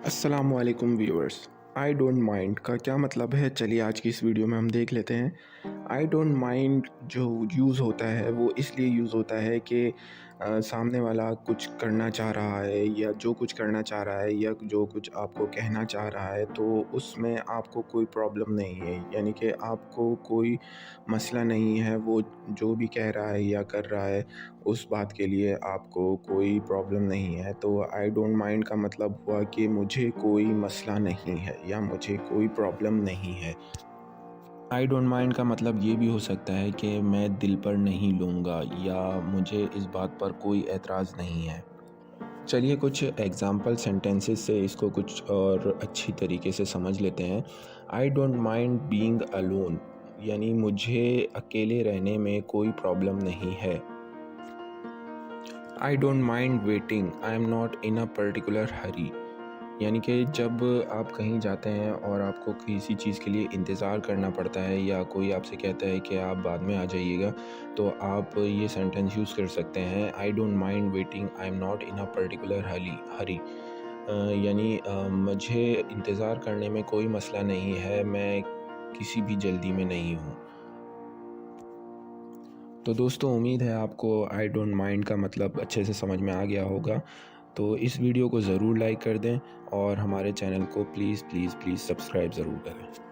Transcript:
अस्सलामुअलैकुम viewers. I don't mind का क्या मतलब है, चलिए आज की इस वीडियो में हम देख लेते हैं। आई डोंट माइंड जो यूज़ होता है वो इसलिए यूज़ होता है कि सामने वाला कुछ करना चाह रहा है या जो कुछ करना चाह रहा है या जो कुछ आपको कहना चाह रहा है तो उसमें आपको कोई प्रॉब्लम नहीं है, यानी कि आपको कोई मसला नहीं है। वो जो भी कह रहा है या कर रहा है उस बात के लिए आपको कोई प्रॉब्लम नहीं है। तो आई डोंट माइंड का मतलब हुआ कि मुझे कोई मसला नहीं है या मुझे कोई प्रॉब्लम नहीं है। आई डोंट माइंड का मतलब ये भी हो सकता है कि मैं दिल पर नहीं लूँगा या मुझे इस बात पर कोई एतराज़ नहीं है। चलिए कुछ एग्ज़ाम्पल सेंटेंसेस से इसको कुछ और अच्छी तरीके से समझ लेते हैं। I don't mind being alone, यानी मुझे अकेले रहने में कोई प्रॉब्लम नहीं है। I don't mind waiting, I am not in a particular hurry, यानी कि जब आप कहीं जाते हैं और आपको किसी चीज़ के लिए इंतज़ार करना पड़ता है या कोई आपसे कहता है कि आप बाद में आ जाइएगा, तो आप ये सेंटेंस यूज़ कर सकते हैं, I don't mind waiting, I am not in a particular hurry. यानी मुझे इंतज़ार करने में कोई मसला नहीं है, मैं किसी भी जल्दी में नहीं हूँ। तो दोस्तों, उम्मीद है आपको आई डोंट माइंड का मतलब अच्छे से समझ में आ गया होगा। तो इस वीडियो को ज़रूर लाइक कर दें और हमारे चैनल को प्लीज़ प्लीज़ प्लीज़ सब्सक्राइब ज़रूर करें।